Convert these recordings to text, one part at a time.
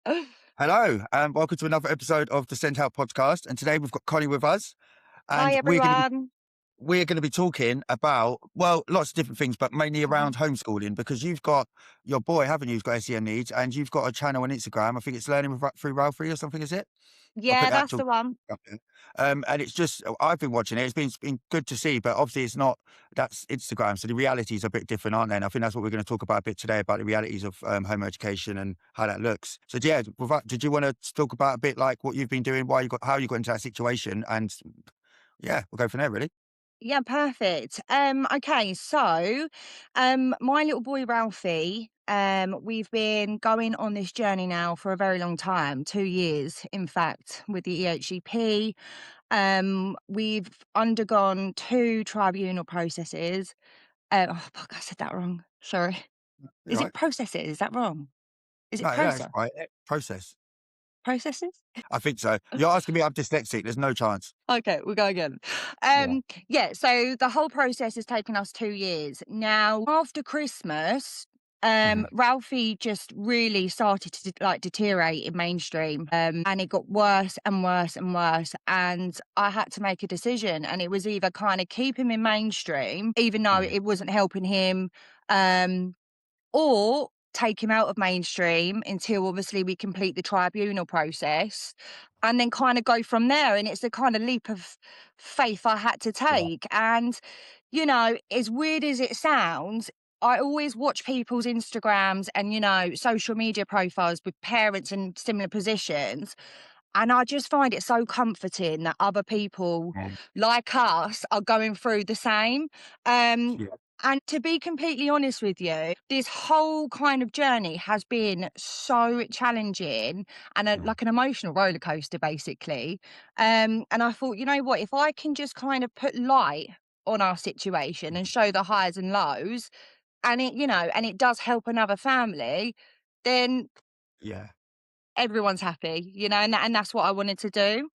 Hello, and welcome to another episode of the SENDhelp podcast. And today we've got Connie with us, Hi, and everyone. we're going to be talking about, well, lots of different things, but mainly Mhm. around homeschooling, because you've got your boy, haven't you? Who's got SEN needs, and you've got a channel on Instagram. I think it's Learning with, through Ralphie or something, is it? I'll put Yeah, the that's actual the one. up there. And it's just I've been watching it. It's been good to see, but obviously it's not that's Instagram, so the realities are a bit different, aren't they? And I think that's what we're going to talk about a bit today about the realities of home education and how that looks. So yeah, did you want to talk about a bit like what you've been doing, why you got how you got into that situation, and yeah, we'll go from there. Really. Yeah, perfect. Okay, so, my little boy Ralphie, we've been going on this journey now for a very long time, 2 years, in fact, with the EHCP. We've undergone 2 tribunal processes. Oh, fuck, I said that wrong. Sorry. You're Is right. it processes? Is that wrong? Is it No, yeah, it's process? right. Process. Processes? I think so. You're asking me. I'm dyslexic. There's no chance. Okay, we'll go again. Yeah. Yeah, so the whole process has taken us 2 years. Now, after Christmas, Hmm. Ralphie just really started to like deteriorate in mainstream, and it got worse and worse and worse. And I had to make a decision, and it was either kind of keep him in mainstream, even though Yeah. it wasn't helping him, um, or take him out of mainstream until obviously we complete the tribunal process and then kind of go from there. And it's a kind of leap of faith I had to Yeah. take. And, you know, as weird as it sounds, I always watch people's Instagrams and, you know, social media profiles with parents in similar positions. And I just find it so comforting that other people Yeah. like us are going through the same. Um, Yeah. and to be completely honest with you, this whole kind of journey has been so challenging and Yeah. like an emotional roller coaster, basically. And I thought, you know what, if I can just kind of put light on our situation and show the highs and lows, and it, you know, and it does help another family, then Yeah. everyone's happy, you know, and that's what I wanted to do.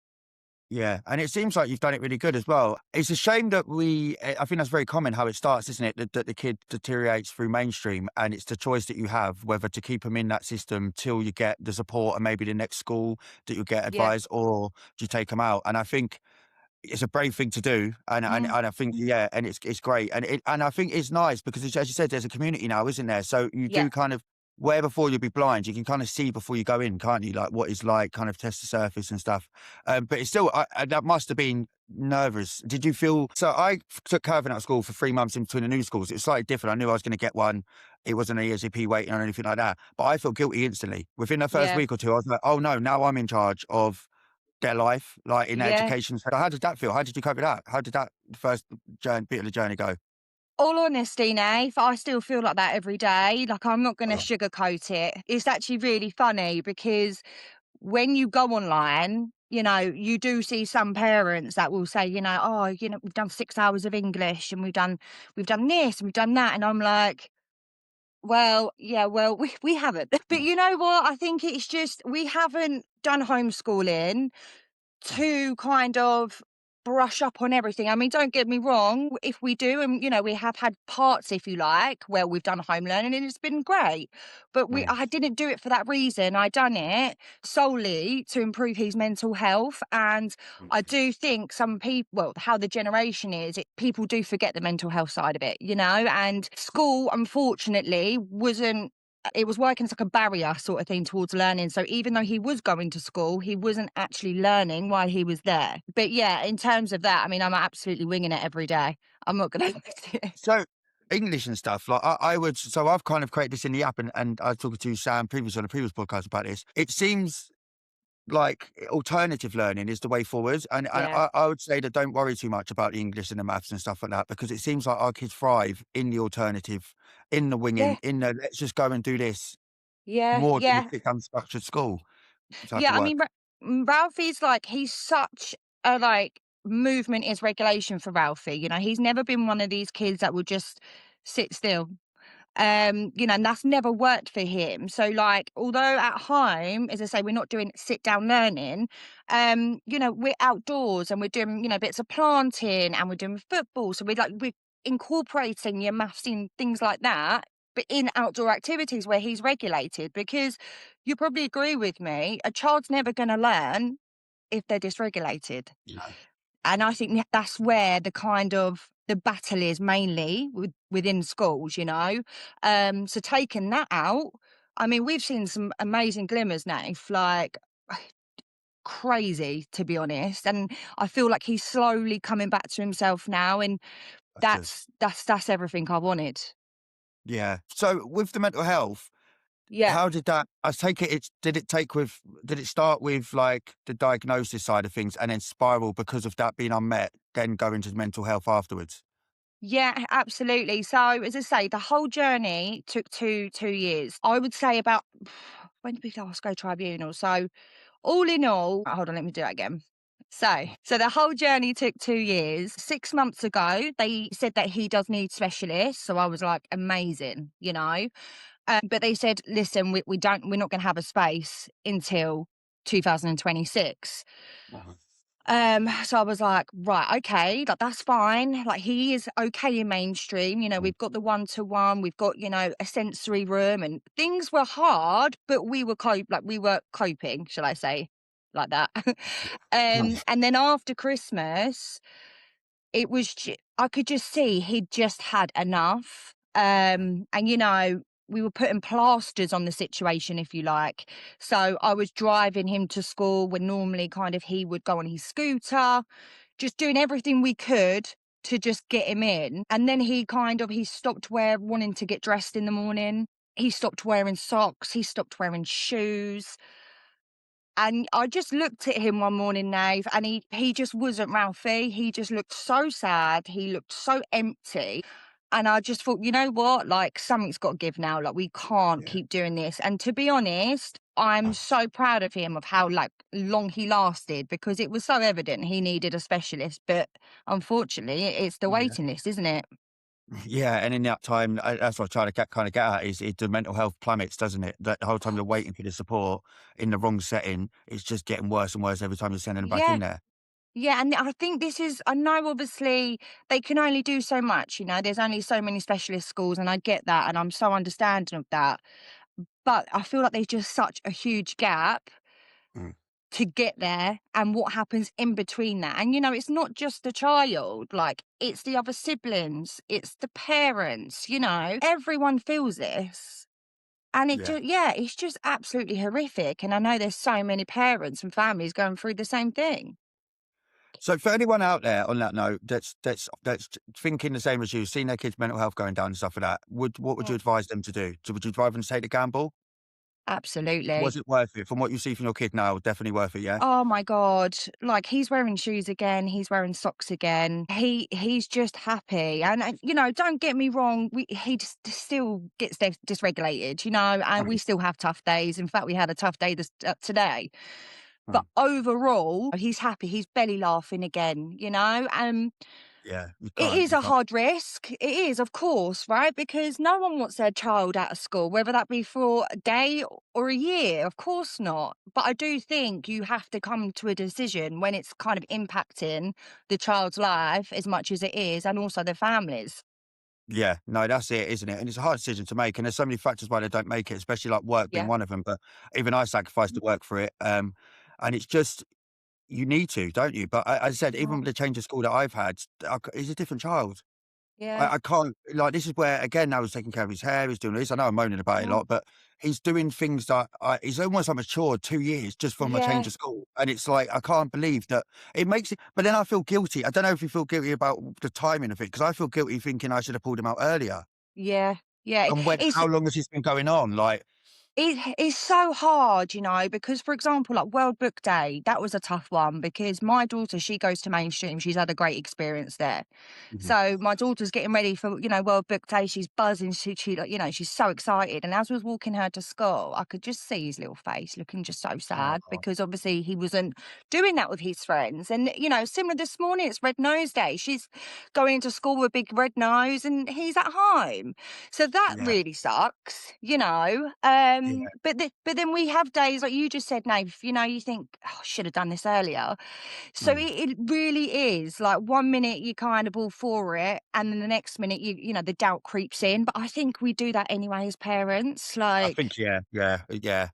Yeah, and it seems like you've done it really good as well. It's a shame that I think that's very common how it starts, isn't it? That the kid deteriorates through mainstream, and it's the choice that you have whether to keep them in that system till you get the support and maybe the next school that you get Yeah. advised, or do you take them out? And I think it's a brave thing to do, and Mhm. I think yeah, and it's great, and I think it's nice because it's, as you said, there's a community now, isn't there? So you Yeah. do kind of where before you'd be blind, you can kind of see before you go in, can't you? Like what it's like, kind of test the surface and stuff. But it's still that must have been nervous. Did you feel? So I took Curvin out of school for 3 months in between the new schools. It's slightly different. I knew I was going to get one. It wasn't an ESCP waiting or anything like that. But I felt guilty instantly. Within the first Yeah. week or two, I was like, oh no, now I'm in charge of their life, like in Yeah. education. So how did that feel? How did you cope with that? How did that first bit of the journey go? All honesty, Nath, I still feel like that every day. Like, I'm not gonna Oh, sugarcoat it. It's actually really funny because when you go online, you know, you do see some parents that will say, you know, "Oh, you know, we've done 6 hours of English and we've done this and we've done that." And I'm like, "Well, yeah, well, we haven't." But you know what? I think it's just we haven't done homeschooling to kind of brush up on everything. I mean, don't get me wrong, if we do, and you know, we have had parts, if you like, where we've done home learning and it's been great. But yeah, I didn't do it for that reason. I done it solely to improve his mental health. And I do think some people, well, how the generation is, people do forget the mental health side of it, you know, and school, unfortunately, wasn't it was working as like a barrier sort of thing towards learning. So even though he was going to school, he wasn't actually learning while he was there. But yeah, in terms of that, I mean, I'm absolutely winging it every day. I'm not gonna So English and stuff, like I would. So I've kind of created this in the app, and I was talking to Sam previously on a previous podcast about this. It seems like alternative learning is the way forward, and Yeah. I would say that don't worry too much about the English and the maths and stuff like that because it seems like our kids thrive in the alternative, in the Yeah. winging, in the let's just go and do this Yeah. more than the Yeah. sit down structured school type Yeah. of I mean, work. Ralphie's like he's such a like movement is regulation for Ralphie. You know, he's never been one of these kids that will just sit still. You know, and that's never worked for him. So, like, although at home, as I say, we're not doing sit down learning, you know, we're outdoors and we're doing, you know, bits of planting and we're doing football. So we're incorporating your maths in things like that but in outdoor activities where he's regulated. Because you probably agree with me, a child's never going to learn if they're dysregulated. No. And I think that's where the kind of the battle is mainly within schools, you know. So taking that out, I mean, we've seen some amazing glimmers now, like crazy, to be honest. And I feel like he's slowly coming back to himself now, and That's good. that's everything I wanted. Yeah. So with the mental health, Yeah. how did that I take it did it start with, like, the diagnosis side of things and then spiral because of that being unmet, then go into mental health afterwards? Yeah, absolutely. So, as I say, the whole journey took two years. I would say about when did we last go tribunal? So, all in all, hold on, let me do that again. So the whole journey took 2 years. 6 months ago, they said that he does need specialists. So I was like, amazing, you know. But they said, listen, we're not going to have a space until 2026. Uh-huh. So I was like, right, okay, like that's fine. Like he is okay in mainstream. You know, Mm. we've got the 1-to-1, we've got, you know, a sensory room, and things were hard, but we were coping, shall I say, like that. Nice. And then after Christmas, it was I could just see he'd just had enough. And you know, we were putting plasters on the situation, if you like. So I was driving him to school when normally kind of he would go on his scooter, just doing everything we could to just get him in. And then he stopped wanting to get dressed in the morning. He stopped wearing socks. He stopped wearing shoes. And I just looked at him one morning, Nave, and he just wasn't Ralphie. He just looked so sad. He looked so empty. And I just thought, you know what? Like something's got to give now. Like we can't Yeah. keep doing this. And to be honest, I'm so proud of him of how like long he lasted, because it was so evident he needed a specialist. But unfortunately, it's the Yeah. waiting list, isn't it? Yeah, and in that time, that's what I'm trying to get at is the mental health plummets, doesn't it? That the whole time you're waiting for the support in the wrong setting, it's just getting worse and worse every time you're sending them back Yeah. in there. Yeah, and I think I know obviously they can only do so much, you know, there's only so many specialist schools, and I get that, and I'm so understanding of that. But I feel like there's just such a huge gap Mm. to get there and what happens in between that. And, you know, it's not just the child, like it's the other siblings, it's the parents, you know, everyone feels this. And Yeah. yeah, it's just absolutely horrific. And I know there's so many parents and families going through the same thing. So for anyone out there on that note that's thinking the same as you, seeing their kids' mental health going down and stuff like that, what would you Mm. advise them to do? Would you advise them to take the gamble? Was Absolutely. it worth it? From what you see from your kid now, definitely worth it, yeah? Oh my God. Like he's wearing shoes again, he's wearing socks again. He's just happy. And you know, don't get me wrong, he just still gets dysregulated, you know, and we Right. still have tough days. In fact, we had a tough day today. But Mm. overall, he's happy. He's belly laughing again, you know? Yeah, It is you a can't. hard risk. It is, of course, right? Because no one wants their child out of school, whether that be for a day or a year. Of course not. But I do think you have to come to a decision when it's kind of impacting the child's life as much as it is, and also their families. Yeah, no, that's it, isn't it? And it's a hard decision to make, and there's so many factors why they don't make it, especially like work being Yeah. one of them. But even I sacrificed to work for it, and it's just you need to, don't you? But I said, even with Mm. the change of school that I've had, he's a different child. Yeah. I can't like, this is where, again, now he's taking care of his hair, he's doing this. I know I'm moaning about it a Mm. lot, but he's doing things that he's almost like matured 2 years just from a change Yeah. of school, and it's like, I can't believe that it makes it but then I feel guilty. I don't know if you feel guilty about the timing of it, because I feel guilty thinking I should have pulled him out earlier. Yeah. Yeah. And It's how long has this been going on? Like, It is so hard, you know, because for example, like World Book Day, that was a tough one because my daughter, she goes to mainstream. She's had a great experience there. mhm, So my daughter's getting ready for, you know, World Book Day. She's buzzing. She like, you know, she's so excited. And as I was walking her to school, I could just see his little face looking just so sad oh, because obviously he wasn't doing that with his friends. And, you know, similar this morning, it's Red Nose Day. She's going to school with a big red nose and he's at home. So that yeah, really sucks, you know. Yeah. But then we have days like you just said, Nath, you know, you think, "Oh, I should have done this earlier." So Mm. it really is like one minute you're kind of all for it, and then the next minute you know, the doubt creeps in. But I think we do that anyway as parents. I Like, think, yeah.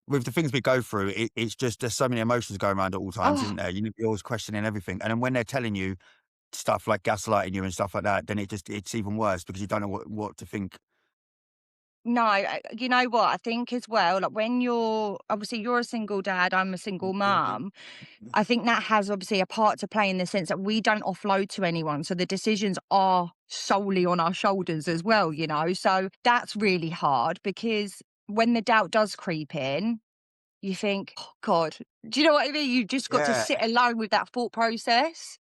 With the things we go through, it's just there's so many emotions going around at all times, oh isn't there? You're always questioning everything, and then when they're telling you stuff like gaslighting you and stuff like that, then it's even worse because you don't know what to think. no, you know what? I think as well, like when you're obviously you're a single dad, I'm a single mum. I think that has obviously a part to play in the sense that we don't offload to anyone. So the decisions are solely on our shoulders as well, you know? So that's really hard because when the doubt does creep in, you think, oh God, do you know what I mean? You just got to Yeah. sit alone with that thought process.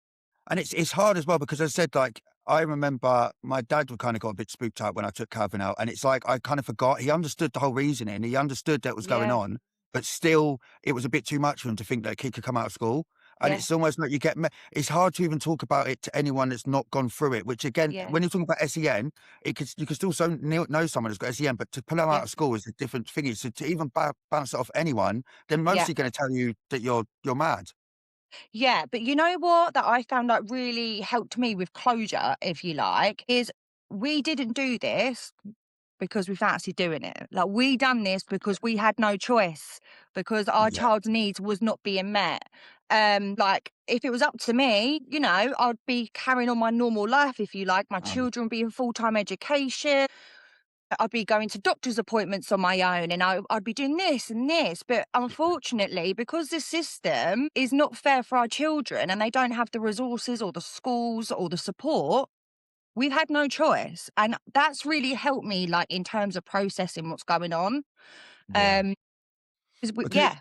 And it's hard as well because as I said, like, I remember my dad would kinda got a bit spooked out when I took Calvin out, and it's like I kind of forgot. He understood the whole reasoning, he understood that was going Yeah, on, but still, it was a bit too much for him to think that a kid could come out of school, and yeah, it's almost like you get it's hard to even talk about it to anyone that's not gone through it, which again, yeah, when you're talking about SEN, you could still know someone who's got SEN, but to pull them out yeah, of school is a different thing. So to even bounce it off anyone, they're yeah. mostly gonna tell you that you're mad. Yeah, but you know what that I found that really helped me with closure, if you like, is we didn't do this because we fancy doing it. Like we done this because we had no choice because our Yeah. child's needs was not being met. Like if it was up to me, you know, I'd be carrying on my normal life, if you like, my Um, children being full-time education. I'd be going to doctor's appointments on my own and I'd be doing this and this. But unfortunately, because the system is not fair for our children and they don't have the resources or the schools or the support, we've had no choice. And that's really helped me, like, in terms of processing what's going on. yeah. Um, 'Cause Because yeah,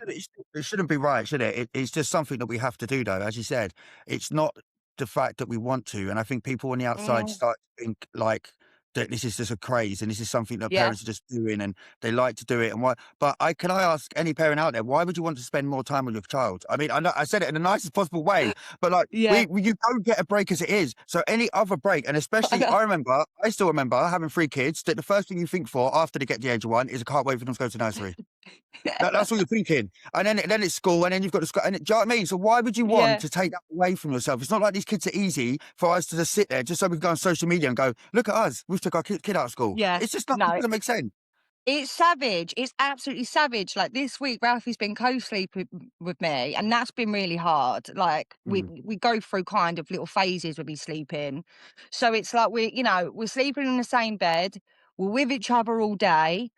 it shouldn't be right, should it? It's just something that we have to do, though. As you said, it's not the fact that we want to. And I think people on the outside mm, start to think like that this is just a craze and this is something that yeah, parents are just doing and they like to do it. And why? But can I ask any parent out there, why would you want to spend more time with your child? I mean, I know I said it in the nicest possible way, but like yeah, you don't get a break as it is. So any other break, and I especially know. I still remember having three kids that the first thing you think for after they get to the age of one is I can't wait for them to go to nursery. That's what you're thinking. And then it's school, and then you've got to school. And do you know what I mean? So why would you want Yeah, to take that away from yourself? It's not like these kids are easy for us to just sit there just so we can go on social media and go, look at us. We've took our kid out of school. yeah. It's just not, it No, doesn't make sense. it's savage. It's absolutely savage. Like this week, Ralphie's been co-sleeping with me, and that's been really hard. Like Mm, we go through kind of little phases with me sleeping, so it's like we're sleeping in the same bed, we're with each other all day,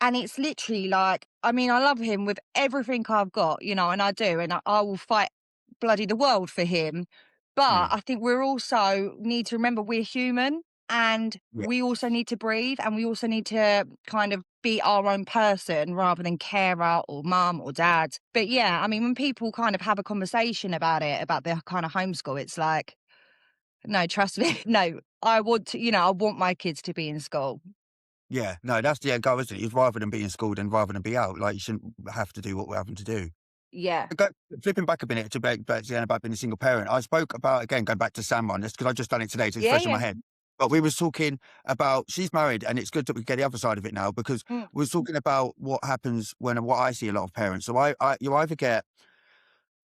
and it's literally like, I mean, I love him with everything I've got, you know, and I do, and I will fight bloody the world for him. But mm, I think we're also need to remember we're human and yeah, we also need to breathe and we also need to kind of be our own person rather than carer or mum or dad. But yeah, I mean, when people kind of have a conversation about it, about their kind of homeschool, it's like, no, trust me, no, I want to, you know, I want my kids to be in school. yeah. No, that's the end goal, isn't it? It's rather than be in school than rather than be out. Like you shouldn't have to do what we're having to do. Yeah. Go flipping back a minute to back to the end about being a single parent. I spoke about again going back to Sam one, just because I just done it today, so it's Yeah, fresh in my yeah. head. But we was talking about she's married, and it's good that we get the other side of it now because Mm, we was talking about what happens when what I see a lot of parents. So you either get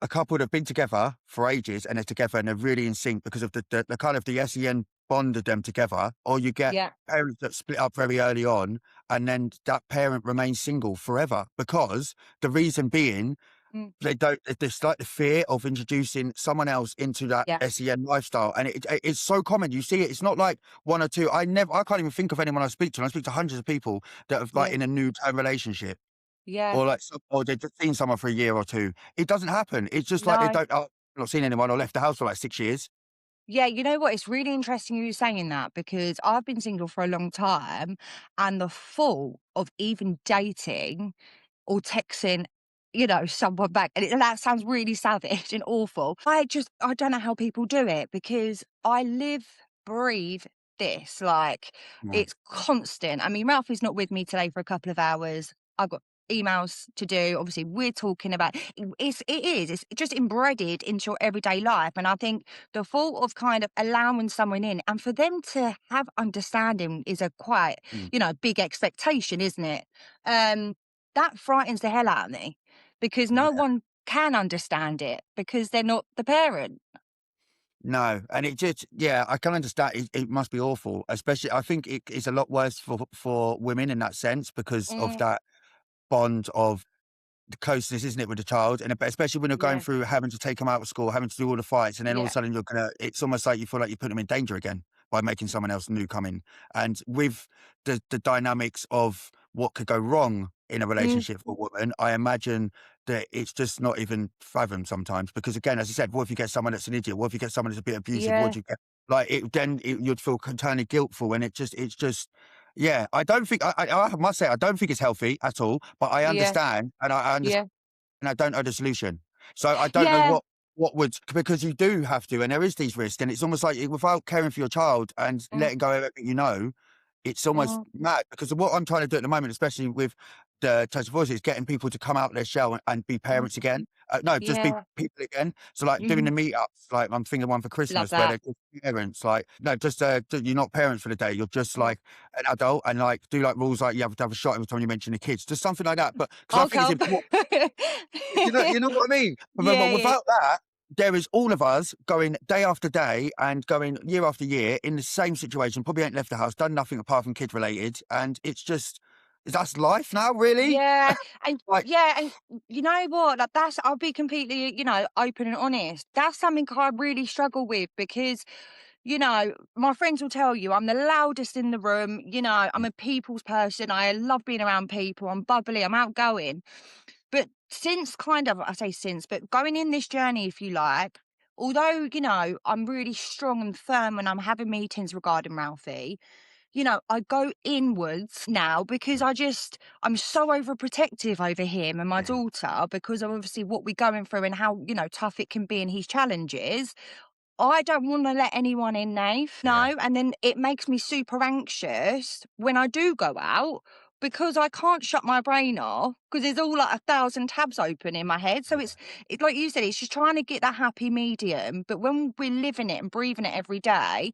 a couple that have been together for ages and they're together and they're really in sync because of the kind of the SEN bonded them together, or you get yeah. parents that split up very early on and then that parent remains single forever because the reason being Mm, they don't there's like the fear of introducing someone else into that yeah. SEN lifestyle, and it's so common. You see it. It's not like one or two. I can't even think of anyone I speak to, and I speak to hundreds of people that have, like, Yeah. in a new term relationship Yeah. or, like, or they've just seen someone for a year or 2. It doesn't happen. It's just like they No. don't not seen anyone or left the house for, like, 6 years. Yeah, you know what? It's really interesting you saying that because I've been single for a long time and the thought of even dating or texting, you know, someone back, and that sounds really savage and awful. I don't know how people do it because I live, breathe this. Like Yeah. it's constant. I mean, Ralphie's not with me today for a couple of hours. I've got emails to do. Obviously, we're talking about it's just embedded into your everyday life. And I think the thought of kind of allowing someone in and for them to have understanding is a quite, Mm. big expectation, isn't it? Um, that frightens the hell out of me because no Yeah. one can understand it because they're not the parent. No, and it just yeah, I can understand it must be awful, especially I think it is a lot worse for women in that sense because of Mm, that bond of the closeness, isn't it, with the child? And especially when you're going yeah, through having to take them out of school, having to do all the fights, and then all of a yeah, sudden it's almost like you feel like you put them in danger again by making someone else new come in. And with the dynamics of what could go wrong in a mm, relationship for a woman, I imagine that it's just not even fathomed sometimes. Because again, as I said, what if you get someone that's an idiot? What if you get someone that's a bit abusive? What yeah, do you get? Like you'd feel internally guiltful, and it's just yeah. I don't think I must say I don't think it's healthy at all. But I yeah, understand, and I understand yeah, and I don't know the solution. So I don't know yeah, what would because you do have to, and there is these risks, and it's almost like without caring for your child and mm, letting go of everything you know, it's almost mm, mad. Because what I'm trying to do at the moment, especially with the Touch of Voice, is getting people to come out of their shell and be mm, parents again. No, just be yeah, people again. So like doing mhm, the meetups, like I'm thinking one for love Christmas where that. they're just parents. Like no, just you're not parents for the day. You're just Mm. like an adult, and like do like rules like you have to have a shot every time you mention the kids, just something like that. But because I I'll think it's come. important you know what I mean? But Yeah, yeah, without that, there is all of us going day after day and going year after year in the same situation, probably ain't left the house, done nothing apart from kid related, and it's just that's life now, really? yeah, and Like, yeah, and you know what? Like that's I'll be completely, open and honest. That's something I really struggle with because, my friends will tell you I'm the loudest in the room. I'm yeah, a people's person. I love being around people. I'm bubbly. I'm outgoing. But since kind of, I say since, but going in this journey, if you like, although, I'm really strong and firm when I'm having meetings regarding Ralphie, I go inwards now because I'm so overprotective over him and my yeah, daughter because of obviously what we're going through and how, tough it can be and his challenges. I don't wanna let anyone in, Nath, yeah, no, and then it makes me super anxious when I do go out because I can't shut my brain off because there's all like 1,000 tabs open in my head, so it's like you said, it's just trying to get that happy medium, but when we're living it and breathing it every day,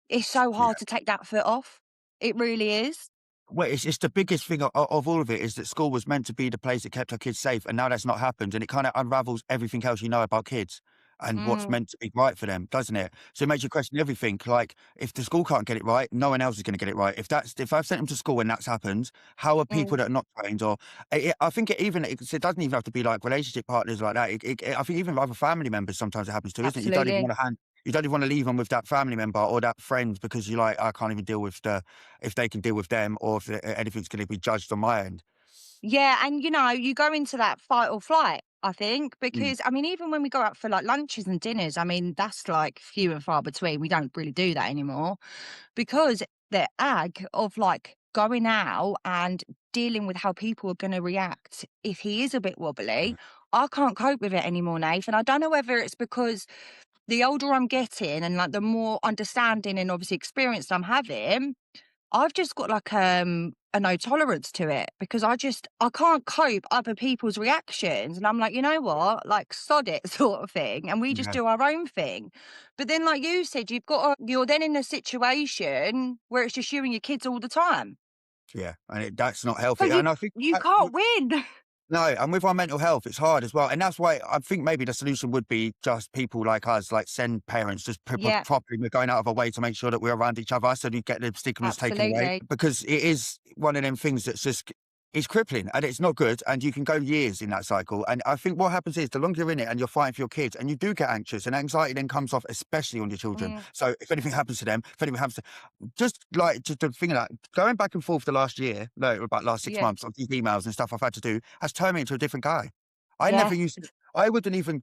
it's so yeah. hard to take that foot off. It really is. Well, it's the biggest thing of all of it is that school was meant to be the place that kept our kids safe, and now that's not happened, and it kind of unravels everything else you know about kids and what's Mm, meant to be right for them, doesn't it? So it makes you question everything. Like, if the school can't get it right, no one else is going to get it right. If I've sent them to school and that's happened, how are people mm, that are not trained? Or I think it doesn't even have to be like relationship partners like that. I think even other family members sometimes it happens to, isn't it? You don't even absolutely. want to hand. You don't even want to leave them with that family member or that friend because you're like, I can't even deal with if they can deal with them or if anything's going to be judged on my end. Yeah, and you go into that fight or flight, I think, Mm, because I mean, even when we go out for like lunches and dinners, I mean, that's like few and far between. We don't really do that anymore because the ag of like going out and dealing with how people are going to react if he is a bit wobbly. I can't cope with it anymore, Nath. And I don't know whether it's because the older I'm getting and like the more understanding and obviously experience I'm having, I've just got like a no tolerance to it because I can't cope other people's reactions. And I'm like, you know what? Like sod it sort of thing. And we just yeah, do our own thing. But then like you said, you're then in a situation where it's just you and your kids all the time. yeah, and that's not So healthy. you And I think you can't win. no, and with our mental health, it's hard as well. And that's why I think maybe the solution would be just people like us, like send parents just Yeah, properly. We're going out of our way to make sure that we're around each other so you get the stigmas taken away. absolutely. Because it is one of them things that's just it's crippling and it's not good. And you can go years in that cycle. And I think what happens is the longer you're in it and you're fighting for your kids and you do get anxious and anxiety then comes off, especially on your children. Mm, So if anything happens to them, if anything happens to just the thing of that, going back and forth the last year, no, about last six yeah, months of these emails and stuff I've had to do has turned me into a different guy. I yeah, never used to, I wouldn't even,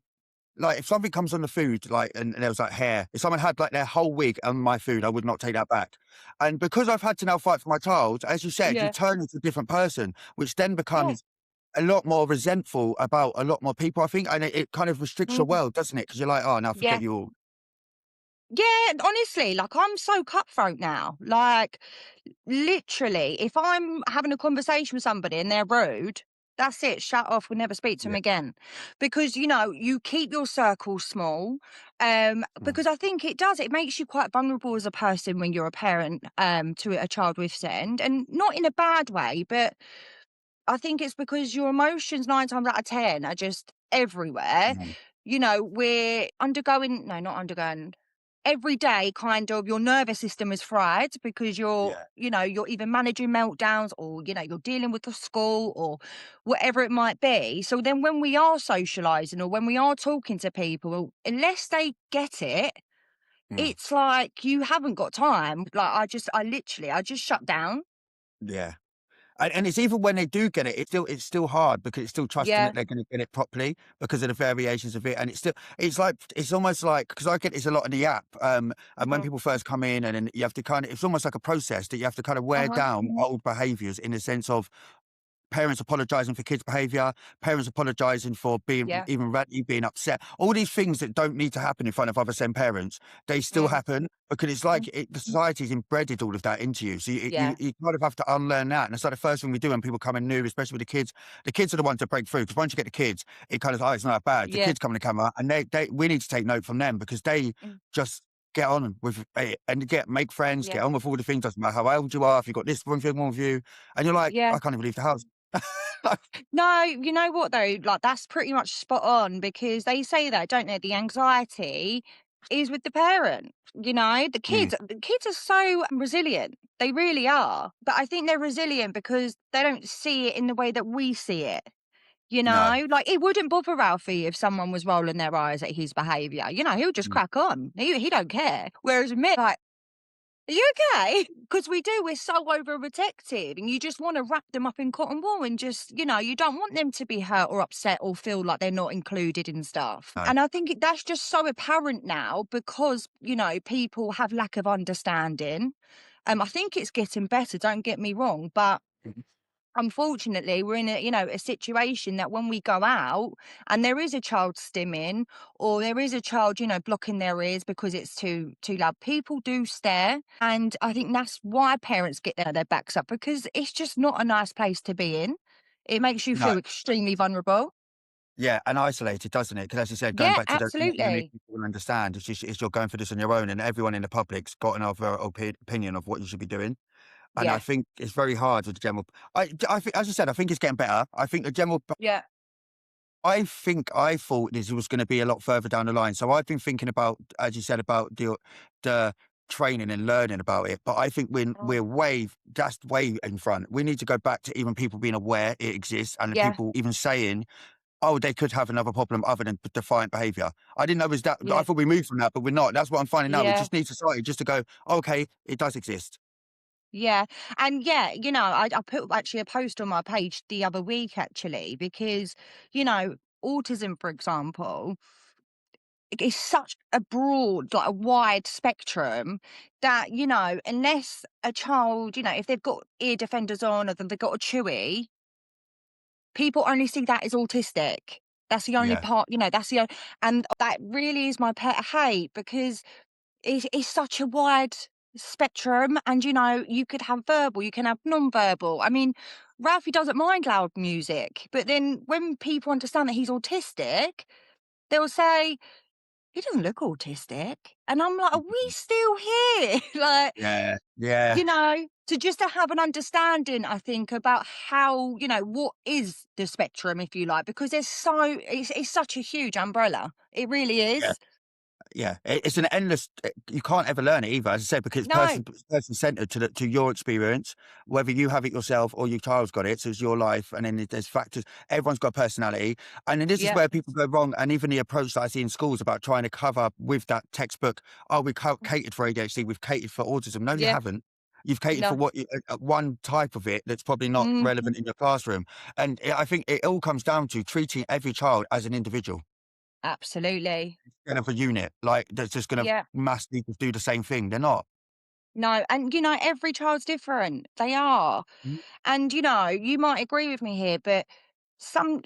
like, if something comes on the food, like, and there was like hair, if someone had like their whole wig on my food, I would not take that back. And because I've had to now fight for my child, as you said, you yeah, turn into a different person, which then yeah. becomes a lot more resentful about a lot more people, I think. And it kind of restricts your Mm, world, doesn't it? Because you're like, oh, now yeah. forget you all. Yeah, honestly, like I'm so cutthroat now. Like literally, if I'm having a conversation with somebody and they're rude, That's it. Shut off. We'll never speak to him Yeah. again. Because, you keep your circle small. Mm. Because I think it makes you quite vulnerable as a person when you're a parent to a child with SEND. And not in a bad way, but I think it's because your emotions 9 times out of 10 are just everywhere. Mm. We're undergoing no, not undergoing. Every day, kind of, your nervous system is fried because Yeah. you're either managing meltdowns or, you're dealing with the school or whatever it might be. So then when we are socializing or when we are talking to people, unless they get it, Mm. it's like you haven't got time. Like I just shut down. Yeah. And it's even when they do get it, it's still hard because it's still trusting Yeah. that they're gonna get it properly because of the variations of it, and it's like it's almost like because I get this a lot in the app, and when Mhm. people first come in and then you have to it's almost like a process that you have to kind of wear Uh-huh. down old behaviors in the sense of parents apologizing for kids' behavior, parents apologizing for being Yeah. even ranty, being upset. All these things that don't need to happen in front of other same parents, they still Mm. happen because it's like the society's embedded all of that into you. So Yeah. you kind of have to unlearn that. And it's like the first thing we do when people come in new, especially with the kids. The kids are the ones that break through because once you get the kids, it kind of, oh, it's not that bad. The Yeah. kids come in the camera and we need to take note from them because they Mm. just get on with it and make friends, Yeah. get on with all the things. Doesn't matter how old you are, if you've got this one thing wrong with you. And you're like, Yeah. I can't even leave the house. No, you know what though? Like that's pretty much spot on because they say that, don't they? The anxiety is with the parent. The Mm, kids are so resilient. They really are. But I think they're resilient because they don't see it in the way that we see it. no. Like it wouldn't bother Ralphie if someone was rolling their eyes at his behaviour. He'll just Mm, crack on. He don't care. Whereas me, like, are you okay? Because we're so overprotective and you just want to wrap them up in cotton wool and just, you don't want them to be hurt or upset or feel like they're not included in stuff. no. And I think that's just so apparent now because, people have lack of understanding. I think it's getting better, don't get me wrong, but Mhm. unfortunately, we're in a situation that when we go out and there is a child stimming or there is a child, blocking their ears because it's too loud, people do stare. And I think that's why parents get their backs up because it's just not a nice place to be in. It makes you No. feel extremely vulnerable. Yeah, and isolated, doesn't it? Because as you said, going Yeah, back to the not many absolutely. people will understand. It's you're going through this on your own, and everyone in the public's got another opinion of what you should be doing. And I Yeah. think it's very hard with the general. I think, as you said, I think it's getting better. I think the general. Yeah. I thought this was going to be a lot further down the line. So I've been thinking about, as you said, about the training and learning about it. But I think Mm. that's way in front. We need to go back to even people being aware it exists and the Yeah. people even saying, oh, they could have another problem other than defiant behavior. I didn't know it was that. I Yeah. thought we moved from that, but we're not. That's what I'm finding now. We Yeah. just need society just to go, okay, it does exist. Yeah. And yeah, I put actually a post on my page the other week actually, because, autism, for example, is such a broad, like a wide spectrum that, unless a child, if they've got ear defenders on or they've got a chewy, people only see that as autistic. That's the only Yeah, part, and that really is my pet hate because it's such a wide spectrum, and you could have verbal, you can have non-verbal. I mean, Ralphie doesn't mind loud music, but then when people understand that he's autistic, they'll say he doesn't look autistic, and I'm like, are we still here? Like, yeah, yeah, to have an understanding, I think, about how, what is the spectrum, if you like, because it's such a huge umbrella. It really yeah. is. Yeah, it's an endless. You can't ever learn it either, as I said, because it's No. person centered to your experience, whether you have it yourself or your child's got it. So it's your life, and then there's factors. Everyone's got a personality, and then this is Yeah. where people go wrong. And even the approach that I see in schools about trying to cover with that textbook. Oh, we catered for ADHD, we've catered for autism. No, you Yeah. haven't. You've catered for No. what one type of it that's probably not Mm, relevant in your classroom. And I think it all comes down to treating every child as an individual absolutely. kind of a unit, like, that's just gonna Yeah. massively do the same thing. They're not. No, and every child's different. They are. Mhm. And you might agree with me here, but some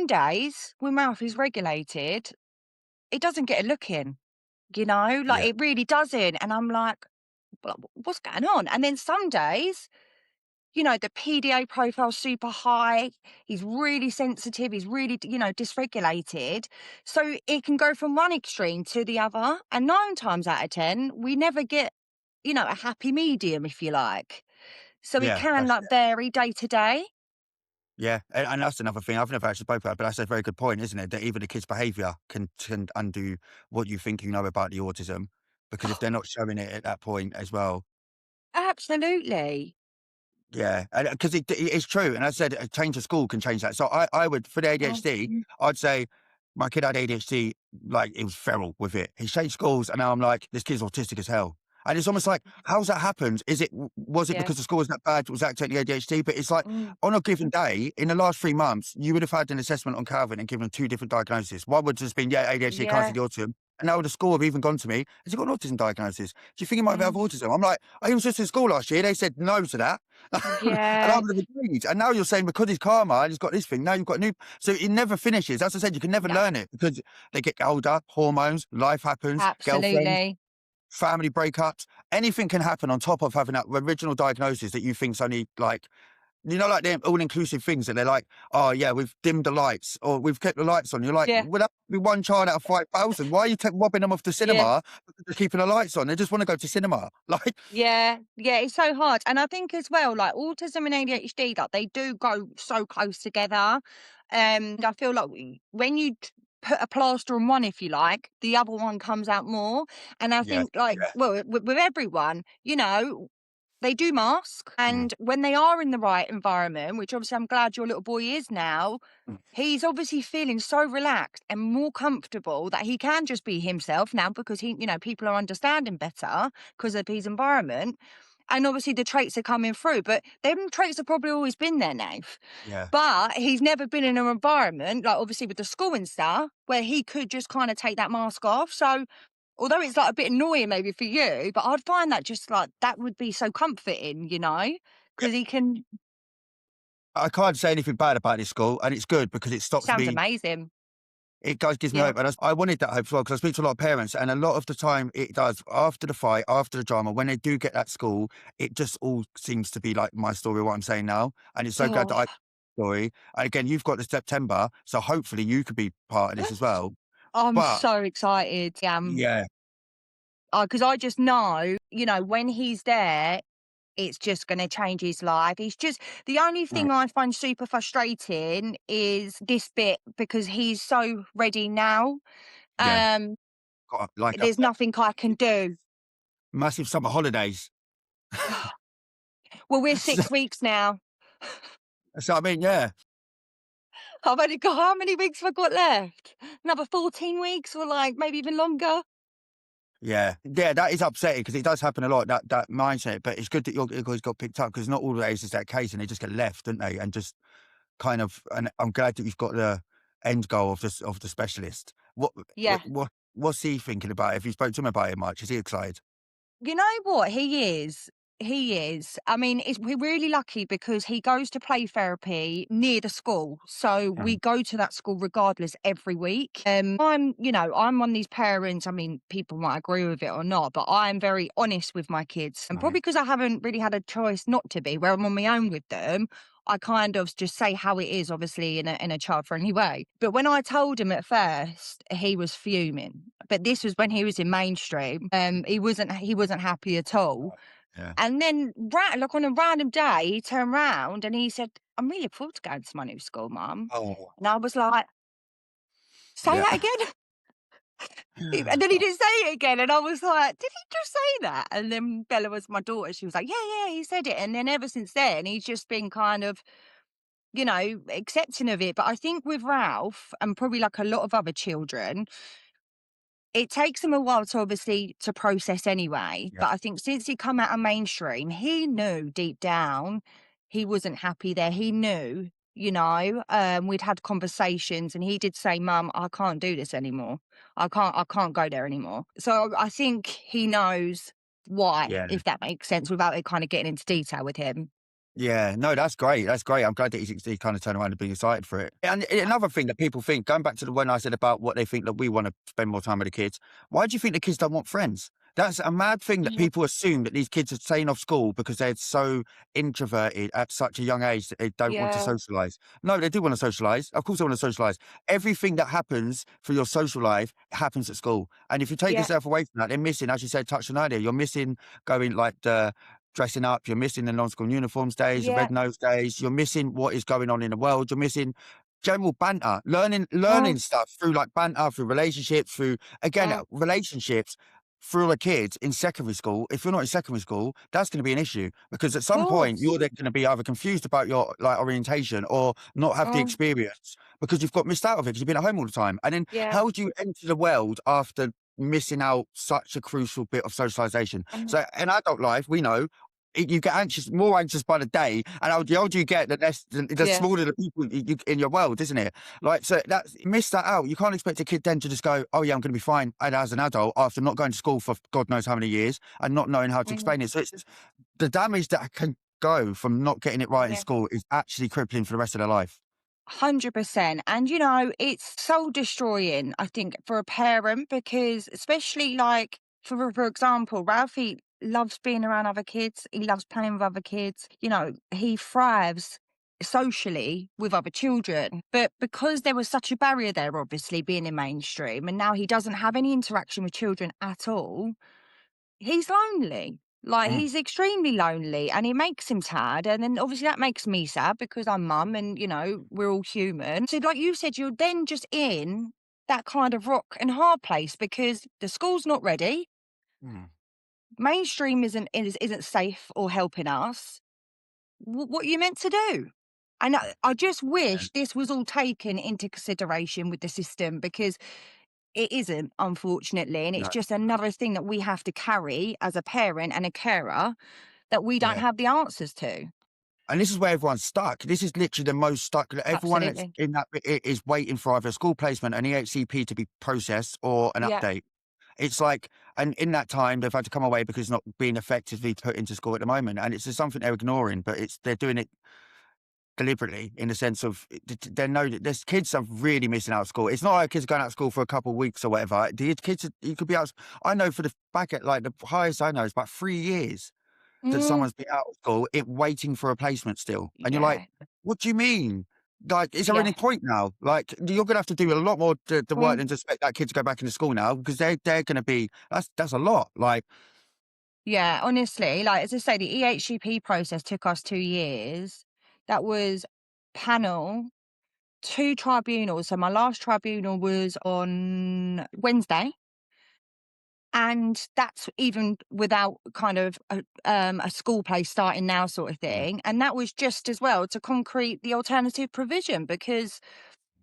days when mouth is regulated, it doesn't get a look in, like Yeah, it really doesn't. And I'm like, what's going on?" And then some days, the PDA profile's super high. He's really sensitive. He's really, dysregulated. So it can go from one extreme to the other. And 9 times out of 10, we never get, a happy medium, if you like. So it Yeah, can that's like vary day to day. yeah, and that's another thing. I've never actually spoke about, but that's a very good point, isn't it? That even the kid's behaviour can undo what you think you know about the autism, because if they're not showing it at that point as well. Absolutely. Yeah, and because it's true, and I said a change of school can change that. So I would for the Oh, ADHD, I'd say my kid had ADHD, like it was feral with it. He changed schools, and now I'm like, this kid's autistic as hell. And it's almost like, how's that happened? Is it was it yeah. because the school was that bad? Was that technically ADHD? But it's like Mm, on a given day, in the last 3 months, you would have had an assessment on Calvin and given 2 different diagnoses. One would have just been, yeah, ADHD, can't see yeah. the autism. And now the school have even gone to me, has he got an autism diagnosis? Do you think he might have Mm, autism? I'm like, I was just in school last year. They said no to that. And I yeah. would have agreed. And now you're saying because he's karma and he's got this thing, now you've got new. So it never finishes. As I said, you can never No, learn it because they get older, hormones, life happens, girlfriend, absolutely. family breakups. Anything can happen on top of having that original diagnosis that you think's only like, like them all inclusive things that they're like, oh yeah, we've dimmed the lights or we've kept the lights on. You're like, Yeah. well, that would be one child out of 5,000. Why are you robbing them off the Yeah. cinema because they're keeping the lights on? They just want to go to cinema. Like, Yeah, yeah, it's so hard. And I think as well, like autism and ADHD, like they do go so close together. I feel like when you put a plaster on one, if you like, the other one comes out more. And I yeah, think, like, yeah, well, with everyone, they do mask. mm, And when they are in the right environment, which obviously I'm glad your little boy is now, mm, he's obviously feeling so relaxed and more comfortable that he can just be himself now because people are understanding better because of his environment. And obviously the traits are coming through, but them traits have probably always been there now. yeah. But he's never been in an environment, like obviously with the school and stuff, where he could just kind of take that mask off. So although it's like a bit annoying maybe for you, but I'd find that just like that would be so comforting, Yeah, because he can. I can't say anything bad about this school, and it's good because it stops Sounds me. amazing. It guys gives me Yeah. hope, and I wanted that hope as well because I speak to a lot of parents, and a lot of the time it does. After the fight, after the drama, when they do get that school, it just all seems to be like my story, what I'm saying now, and it's so glad that Oh. I story. And again, you've got the September, so hopefully you could be part of this as well. I'm But so excited. yeah, Because I just know, when he's there, it's just going to change his life. He's just the only mm, thing I find super frustrating is this bit because he's so ready now. yeah, Um, got like a there's nothing I can do. massive summer holidays. Well, we're so, 6 weeks now. so I mean, yeah. I've only got how many weeks have I got left? Another 14 weeks or like maybe even longer. Yeah, yeah, that is upsetting because it does happen a lot, that mindset, but it's good that your guys got picked up because not all days is that case and they just get left, don't they? And just kind of, and I'm glad that you've got the end goal of this of the specialist. Yeah. What's he thinking about it? Have you spoke to him about it much? Is he excited? You know what? He is. He is. I mean, we're really lucky because he goes to play therapy near the school. So we Mm, go to that school regardless every week. I'm one of these parents. I mean, people might agree with it or not, but I'm very honest with my kids. And right. probably because I haven't really had a choice not to be, where I'm on my own with them, I kind of just say how it is, obviously, in a child friendly way. But when I told him at first, he was fuming. But this was when he was in mainstream. He wasn't happy at all. Yeah. And then, like on a random day, he turned round and he said, "I'm really looking forward to going to my new school, Mum." Oh, And I was like, "Say yeah. that again." And then he didn't say it again, and I was like, "Did he just say that?" And then Bella was my daughter. She was like, "Yeah, yeah, he said it." And then ever since then, he's just been kind of, accepting of it. But I think with Ralph and probably like a lot of other children, it takes him a while to obviously to process anyway, Yeah. but I think since he come out of mainstream, he knew deep down he wasn't happy there. He knew, we'd had conversations and he did say, "Mum, I can't do this anymore. I can't go there anymore." So I think he knows why, Yeah. if that makes sense, without it kind of getting into detail with him. Yeah, no, that's great. That's great. I'm glad that he kind of turned around and being excited for it. And another thing that people think, going back to the one I said about what they think that we want to spend more time with the kids, why do you think the kids don't want friends? That's a mad thing that Yeah. people assume that these kids are staying off school because they're so introverted at such a young age that they don't want to Yeah. socialise. No, they do want to socialise. Of course they want to socialise. Everything that happens for your social life happens at school. And if you take Yeah. yourself away from that, they're missing, as you said, touched on earlier, you're missing going like the dressing up, you're missing the non-school uniforms days, the Yeah. red nose days, you're missing what is going on in the world, you're missing general banter, learning Oh, learning stuff through like banter, through relationships, through again, oh, relationships for the kids in secondary school. If you're not in secondary school, that's going to be an issue because at some point course. you're then going to be either confused about your like orientation or not have the Oh, experience because you've got missed out of it because you've been at home all the time. And then yeah. how do you enter the world after missing out such a crucial bit of socialization? Mhm. So in adult life, we know you get anxious, more anxious by the day, and the older you get, the Yeah. smaller the people in your world, isn't it? Like, so that's you miss that out. You can't expect a kid then to just go, "Oh yeah, I'm going to be fine," and as an adult after not going to school for God knows how many years and not knowing how to Mhm. explain it. So it's just, the damage that can go from not getting it right in Yeah. school is actually crippling for the rest of their life. 100%. And, you know, it's soul destroying, I think, for a parent because, especially like, for example, Ralphie loves being around other kids. He loves playing with other kids. You know, he thrives socially with other children. But because there was such a barrier there, obviously, being in mainstream, and now he doesn't have any interaction with children at all, he's lonely. Like, Mm. he's extremely lonely and it makes him sad. And then obviously that makes me sad because I'm mum and, you know, we're all human. So, like you said, you're then just in that kind of rock and hard place because the school's not ready. Mm. Mainstream isn't safe or helping us. What are you meant to do? And I just Yeah. wish this was all taken into consideration with the system because it isn't, unfortunately. And it's No. just another thing that we have to carry as a parent and a carer that we don't Yeah. have the answers to. And this is where everyone's stuck. This is literally the most stuck. Everyone that's Absolutely. in that bit is waiting for either a school placement, an EHCP to be processed, or an Yeah. update. It's like, and in that time, they've had to come away because it's not being effectively put into school at the moment. And it's just something they're ignoring, but they're doing it deliberately in the sense of they know that there's kids are really missing out of school. It's not like kids are going out of school for a couple of weeks or whatever. The kids, you could be out. I know for the back at like the highest I know is about 3 years that Mm, someone's been out of school, waiting for a placement still. And you're like, yeah. "What do you mean? Like, is there Yeah. any point now? Like, you're gonna have to do a lot more the work Mm, than just expect that kid to go back into school now because they're gonna be that's a lot." Like, yeah. Honestly, like as I say, the EHCP process took us 2 years. That was panel, two tribunals. So my last tribunal was on Wednesday. And that's even without kind of a school place starting now sort of mm. thing. And that was just as well to concrete the alternative provision because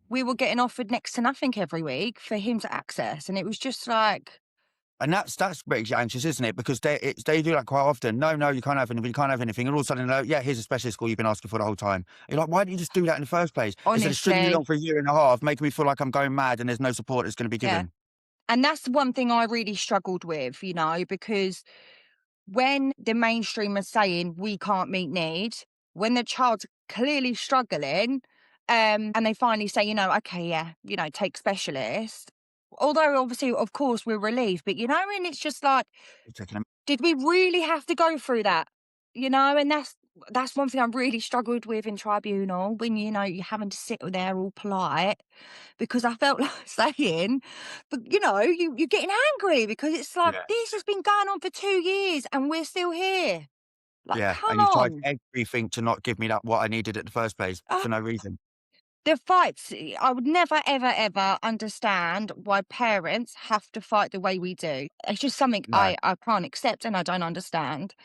we were getting offered next to nothing every week for him to access. And it was just like, And that's makes you anxious, isn't it? Because they do that quite often. "No, no, you can't have anything, you can't have anything." And all of a sudden, they're like, "Yeah, here's a specialist school you've been asking for the whole time." You're like, "Why didn't you just do that in the first place? Instead of stringing me honestly, along for a year and a half, making me feel like I'm going mad and there's no support that's gonna be yeah. given." And that's the one thing I really struggled with, you know, because when the mainstream are saying we can't meet needs, when the child's clearly struggling, and they finally say, you know, okay, yeah, you know, take specialists. Although obviously, of course, we're relieved, but you know, and it's just like, You're taking a did we really have to go through that? You know, and that's one thing I really struggled with in tribunal when you know you're having to sit there all polite because I felt like saying, but you know, you're getting angry because it's like yeah. this has been going on for 2 years and we're still here. Like, Yeah, come and you've tried on. everything to not give me that what I needed at the first place Uh, for no reason. the fights, I would never, ever, ever understand why parents have to fight the way we do. It's just something No. I can't accept and I don't understand.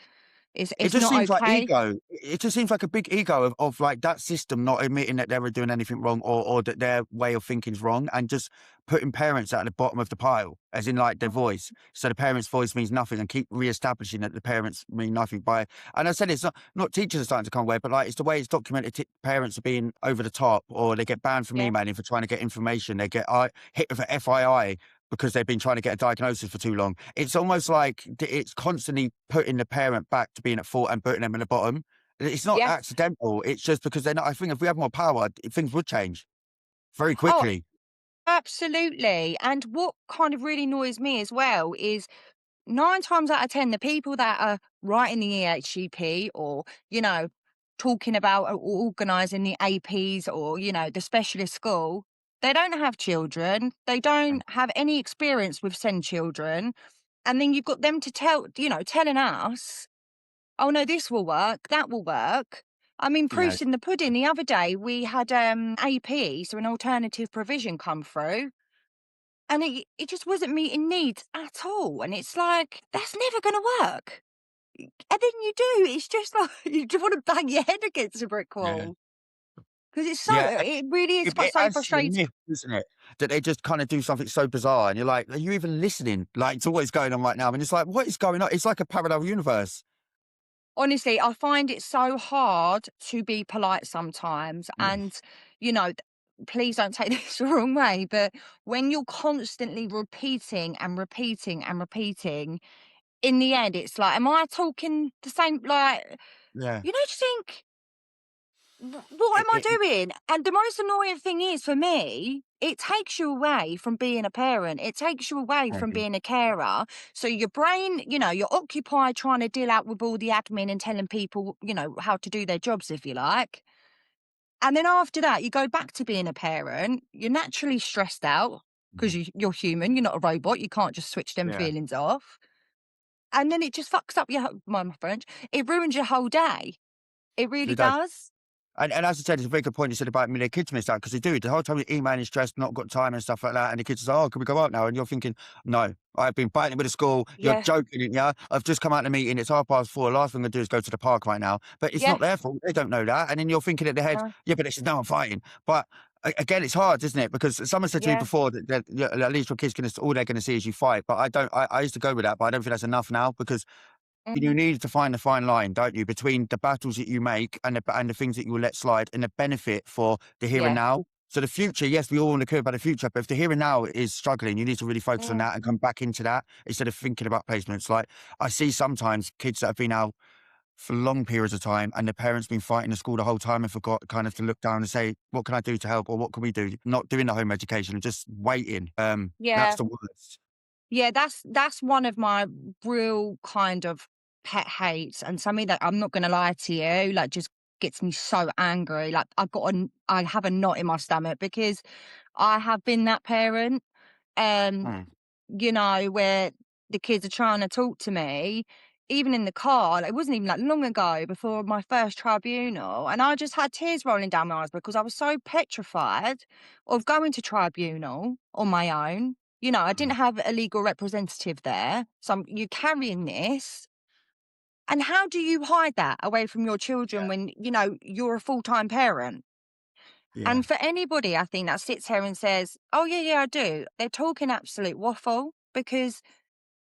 It It's just not seems like okay. ego. It just seems like a big ego of like that system not admitting that they were doing anything wrong or that their way of thinking is wrong and just putting parents at the bottom of the pile, as in like their voice. So the parents' voice means nothing and keep re-establishing that the parents mean nothing by, and I said it's not teachers are starting to come away, but like it's the way it's documented parents are being over the top or they get banned from Yeah. emailing for trying to get information. They get hit with a FII because they've been trying to get a diagnosis for too long. It's almost like it's constantly putting the parent back to being at fault and putting them in the bottom. It's not Yes. accidental. It's just because they're not. I think if we have more power, things would change very Oh, quickly. absolutely. And what kind of really annoys me as well is 9 times out of 10, the people that are writing the EHCP or, talking about or organising the APs or, the specialist school, they don't have children. They Mm. don't have any experience with send children. And then you've got them to telling us, oh no, this will work, that will work. I mean, Yeah, proof's in the pudding. The other day we had AP, so an alternative provision come through. And it just wasn't meeting needs at all, and it's like, "That's never gonna work." And then you do, it's just like you just wanna bang your head against a brick yeah, wall because it's so yeah. it really is It so adds to the frustrating. myth, doesn't it? That they just kind of do something so bizarre, and you're like, "Are you even listening? Like, to what is going on right now?" And it's like, "What is going on?" It's like a parallel universe. Honestly, I find it so hard to be polite sometimes, Yeah, and, you know, th please don't take this the wrong way, but when you're constantly repeating and repeating and repeating, in the end, it's like, am I talking the same yeah. just think what It, am I it, doing? And the most annoying thing is for me, it takes you away from being a parent. It takes you away from it, being a carer. So your brain, you're occupied trying to deal out with all the admin and telling people, how to do their jobs, if you like. And then after that, you go back to being a parent. You're naturally stressed out because Mhm. you're human. You're not a robot. You can't just switch them Yeah, feelings off. And then it just fucks up my French. It ruins your whole day. It really it does. does. And as I said, it's a very good point you said about their kids miss out because they do. The whole time you're emailing stressed, not got time and stuff like that. And the kids say, "Oh, can we go out now?" And you're thinking, "No, I've been fighting with the school. You're Yeah. joking, yeah? I've just come out of the meeting. It's 4:30. Last thing I'm gonna do is go to the park right now." But it's Yeah. not their fault. They don't know that. And then you're thinking in their head, No. "Yeah, but they should know I'm fighting." But again, it's hard, isn't it? Because someone said to me Yeah. before that yeah, at least your kids gonna all they're gonna see is you fight. But I don't. I used to go with that, but I don't think that's enough now because you Mm. need to find the fine line, don't you, between the battles that you make and the things that you will let slide and the benefit for the here and Yeah. now. So the future, yes, we all want to care about the future, but if the here and now is struggling, you need to really focus on Mm. that and come back into that instead of thinking about placements. Like I see sometimes kids that have been out for long periods of time and the parents been fighting the school the whole time and forgot kind of to look down and say, what can I do to help or what can we do? Not doing the home education and just waiting. That's Yeah. the worst. Yeah, that's one of my real kind of pet hates and something that I'm not gonna lie to you, like, just gets me so angry. Like, I have a knot in my stomach because I have been that parent. Um, Mm, where the kids are trying to talk to me, even in the car. Like, it wasn't even that long ago before my first tribunal, and I just had tears rolling down my eyes because I was so petrified of going to tribunal on my own. I mm. didn't have a legal representative there, so you're carrying this. And how do you hide that away from your children Yeah. when you're a full time parent? Yeah. And for anybody, I think that sits here and says, "Oh yeah, yeah, I do," they're talking absolute waffle because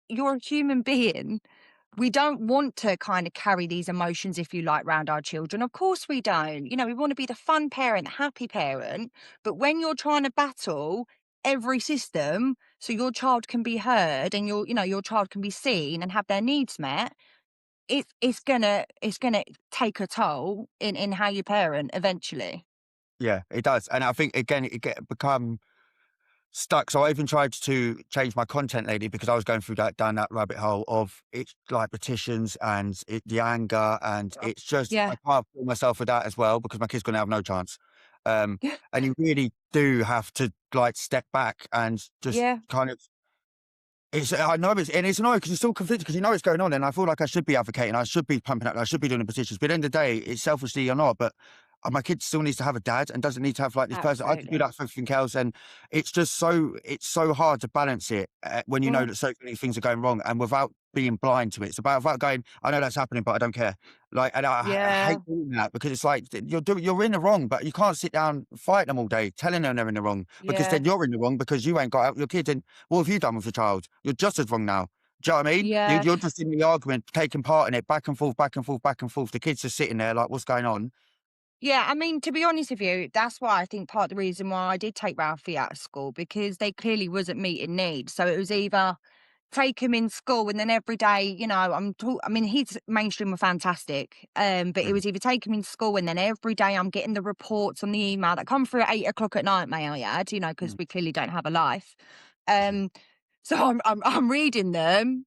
you're a human being. We don't want to kind of carry these emotions, if you like, round our children. Of course we don't. We want to be the fun parent, the happy parent. But when you're trying to battle every system so your child can be heard and your child can be seen and have their needs met, it's gonna take a toll in how you parent eventually. Yeah, it does. And I think again, become stuck. So I even tried to change my content lately because I was going through that down that rabbit hole of it's like petitions and the anger, and it's just I Yeah. can't fool myself with that as well because my kid's going to have no chance. Um, and you really do have to like step back and just Yeah. kind of I know it's annoying because you're still conflicted because you know what's going on, and I feel like I should be advocating, I should be pumping up, I should be doing the petitions. But at the end of the day, it's selfishly or not. But my kid still needs to have a dad and doesn't need to have like this person. I could do Absolutely. that for everything else, and it's so hard to balance it when you know Mm. that so many things are going wrong, and without being blind to it. It's about without going. I know that's happening, but I don't care. Like, and I Yeah. hate doing that because it's like you're in the wrong, but you can't sit down and fight them all day, telling them they're in the wrong because Yeah. then you're in the wrong because you ain't got out your kid. And what have you done with your child? You're just as wrong now. Do you know what I mean? Yeah. You're just in the argument, taking part in it, back and forth, back and forth, back and forth. The kid's just sitting there like, what's going on? Yeah, I mean, to be honest with you, that's why I think part of the reason why I did take Ralphie out of school because they clearly wasn't meeting needs. So it was either take him in school and then every day, I mean, his mainstream were fantastic. But it Mm, was either take him in school and then every day I'm getting the reports on the email that come through at 8 o'clock at night, may I add, because mm, we clearly don't have a life. Um, so I'm reading them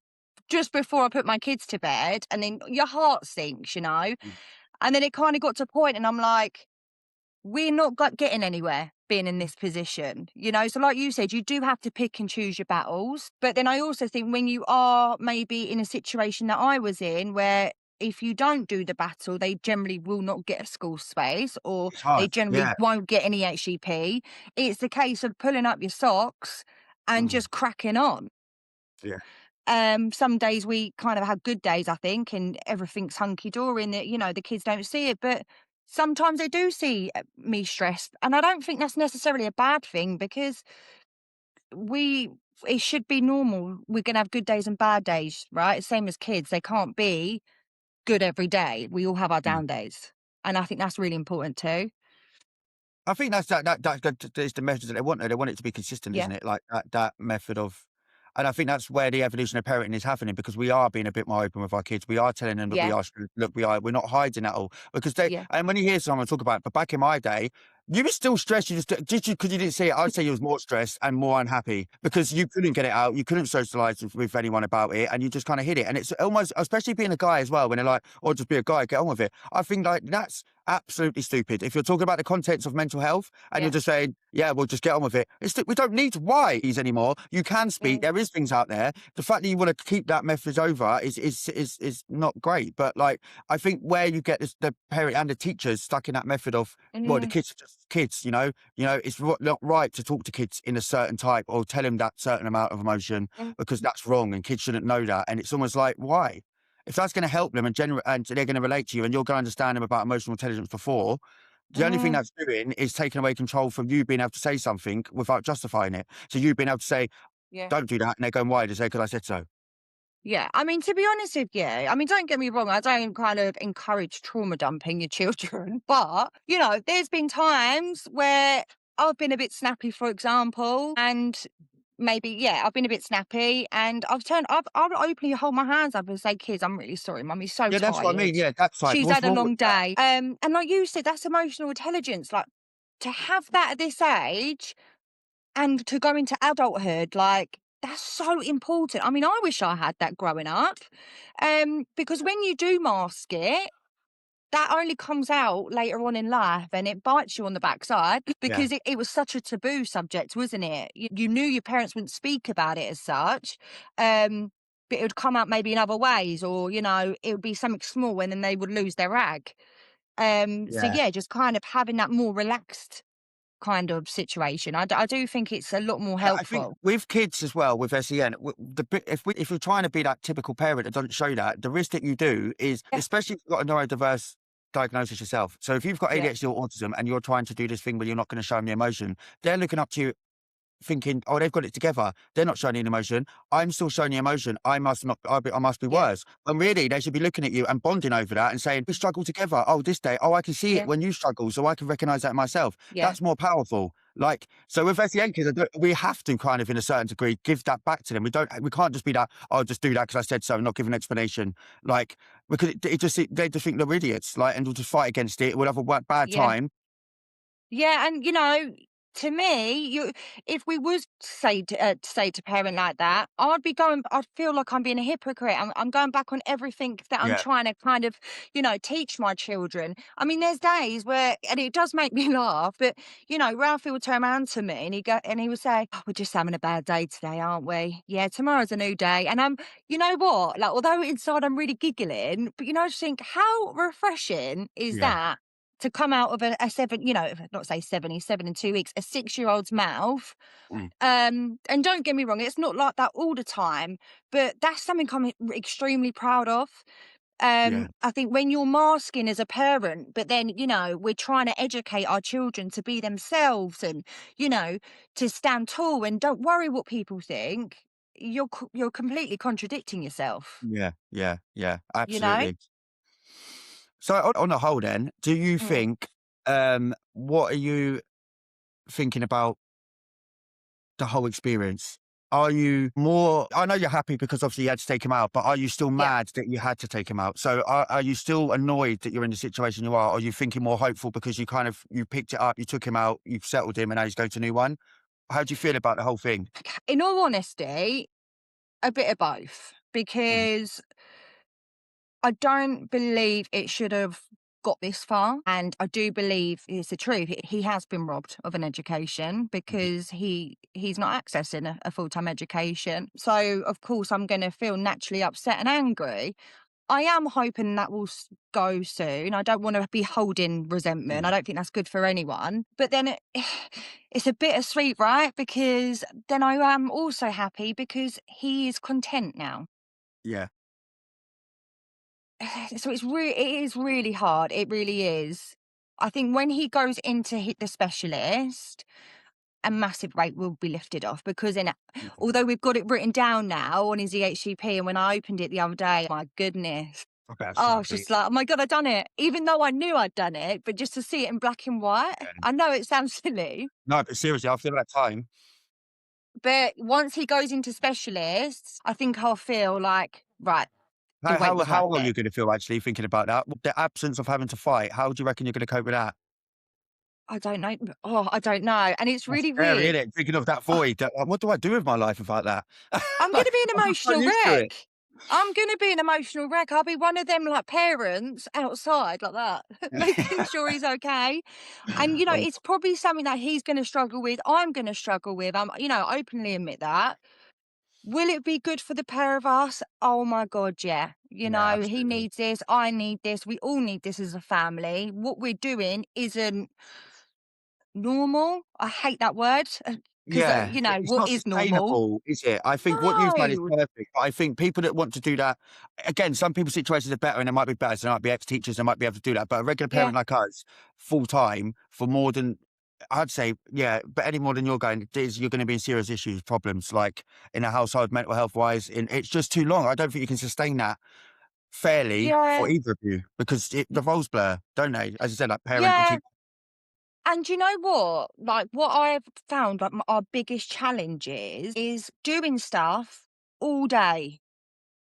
just before I put my kids to bed, and then your heart sinks, you know? Mm. And then it kinda got to a point and I'm like, we're not got getting anywhere being in this position, you know? So like you said, you do have to pick and choose your battles. But then I also think when you are maybe in a situation that I was in where if you don't do the battle, they generally will not get a school space or It's they hard. generally Yeah. won't get any HEP. It's the case of pulling up your socks and Mm. just cracking on. Yeah. Some days we kind of have good days, I think, and everything's hunky dory, and that you know the kids don't see it. But sometimes they do see me stressed, and I don't think that's necessarily a bad thing because we it should be normal. We're gonna have good days and bad days, right? Same as kids, they can't be good every day. We all have our Mm. down days, and I think that's really important too. I think that is the message that they want. They want it to be consistent, Yeah, isn't it? Like that method of, and I think that's where the evolution of parenting is happening because we are being a bit more open with our kids. We are telling them that we yeah, are look, we're not hiding at all because they. yeah, And when you hear someone talk about it, but back in my day, you were still stressed. You just because you didn't see it. I'd say you was more stressed and more unhappy because you couldn't get it out. You couldn't socialize with anyone about it, and you just kind of hid it. And it's almost, especially being a guy as well, when they're like, "Oh, just be a guy, get on with it." I think like that's absolutely stupid. If you're talking about the contents of mental health and you're yeah, just saying, yeah, we'll just get on with it. We don't need whys anymore. You can speak. mm, There is things out there. The fact that you want to keep that message over is not great. But like, I think where you get this, the parent and the teachers stuck in that method of, well, the mm, kids are just kids, it's not right to talk to kids in a certain type or tell them that certain amount of emotion mm, because that's wrong and kids shouldn't know that. And it's almost like, why? If that's going to help them and they're going to relate to you and you're going to understand them about emotional intelligence before, the only thing mm, that's doing is taking away control from you being able to say something without justifying it. So you being able to say, yeah. don't do that. And they're going, why? They say, because I said so. Yeah, I mean, to be honest with you, I mean, don't get me wrong, I don't kind of encourage trauma dumping your children, but, you know, there's been times where I've been a bit snappy, for example, and maybe, yeah, I've been a bit snappy and I'll openly hold my hands up and say, kids, I'm really sorry. Mummy's so Yeah, that's what I tired. mean. Yeah, that type. She's What's had a wrong with long that? day. And like you said, that's emotional intelligence. Like to have that at this age, and to go into adulthood, like, that's so important. I mean, I wish I had that growing up, because when you do mask it, that only comes out later on in life and it bites you on the backside Yeah. because it was such a taboo subject, wasn't it? You knew your parents wouldn't speak about it as such, but it would come out maybe in other ways or, you know, it would be something small and then they would lose their rag. So, Yeah. yeah, just kind of having that more relaxed kind of situation. I do think it's a lot more And I think helpful. with kids as well, with SEN, if you're trying to be that typical parent that doesn't show that, the risk that you do is, Yeah, especially if you've got a neurodiverse diagnosis yourself. So if you've got yeah, ADHD or autism and you're trying to do this thing where you're not going to show them the emotion, they're looking up to you thinking, "Oh, they've got it together. They're not showing any emotion. I'm still showing the emotion. I must not. I must be yeah, worse." When really they should be looking at you and bonding over that and saying, "We struggle together. Oh, this day. Oh, I can see it yeah, when you struggle, so I can recognise that in myself." yeah, That's more powerful. Like so, with SEN kids, we have to kind of, in a certain degree, give that back to them. We can't just be that. "I'll just do that because I said so," and not give an explanation. Like because they just think they're idiots. Like and we'll just fight against it. We'll have a bad yeah. time. Yeah, and you know, to me, you if we was say to parent like that, I'd feel like I'm being a hypocrite. I'm going back on everything that I'm Yeah, trying to kind of, you know, teach my children. I mean, there's days where, and it does make me laugh, but you know, Ralphie would turn around to me and he would say, oh, "We're just having a bad day today, aren't we? Yeah, tomorrow's a new day." And you know what? Like, although inside I'm really giggling, but you know, I just think how refreshing is yeah. that to come out of a seven, you know, not say 7, he's 7 in 2 weeks, a 6-year-old's mouth. Mm, And don't get me wrong, it's not like that all the time, but that's something I'm extremely proud of. yeah, I think when you're masking as a parent, but then, you know, we're trying to educate our children to be themselves and, you know, to stand tall and don't worry what people think, you're completely contradicting yourself, yeah. you know? Absolutely. So on the whole then, do you Mm, think, what are you thinking about the whole experience? Are you more I know you're happy because obviously you had to take him out, but are you still yeah. mad that you had to take him out? So are you still annoyed that you're in the situation you are? Or are you thinking more hopeful because you picked it up, you took him out, you've settled him, and now he's going to a new one? How do you feel about the whole thing? In all honesty, a bit of both. Mm, because I don't believe it should have got this far. And I do believe it's the truth. He has been robbed of an education mhm. because he's not accessing a full-time education. So of course I'm going to feel naturally upset and angry. I am hoping that will go soon. I don't want to be holding resentment. I Mm, don't think that's good for anyone. But then it's a bittersweet, right? Because then I am also happy because he is content now. yeah. So it is really hard. It really is. I think when he goes in to hit the specialist, a massive weight will be lifted off because then, Mhm. although we've got it written down now on his EHCP, and when I opened it the other day, my goodness. Okay, that's Oh, I so was big. just like, "Oh my God, I've done it." Even though I knew I'd done it, but just to see it in black and white, Yeah. I know it sounds silly, No, but seriously, I feel that time. but once he goes into specialists, I think I'll feel like, right, the How wait was worth how are it. you gonna feel actually thinking about that? The absence of having to fight, how do you reckon you're gonna cope with that? I don't know. Oh, I don't know. And it's That's really scary, weird. innit? Thinking of that void, that what do I do with my life without that? I'm Like, gonna be an I'm just so emotional used to it. wreck. I'm gonna be an emotional wreck. I'll be one of them like parents outside like that, making sure he's okay. And Oh, it's probably something that he's gonna struggle with. I'm gonna struggle with. I'm, openly admit that. Will it be good for the pair of us? Oh my God, yeah. yeah, He absolutely. needs this. I need this. We all need this as a family. What we're doing isn't normal. I hate that word because, Yeah, it's what not is normal? sustainable, is it? I think what you've done is No. perfect, but I think people that want to do that again, some people's situations are better and they might be better, so they might be ex-teachers, they might be able to do that, but a regular Yeah. parent like us, full-time, for more than I'd say, yeah, but any more than you're going, you're gonna be in serious issues, problems, like, in a household, mental health-wise, it's just too long. I don't think you can sustain that fairly for Yeah. either of you because the roles blur, don't they? As I said, like parent and Yeah. teacher. And you know what? Like what I've found, like our biggest challenge is doing stuff all day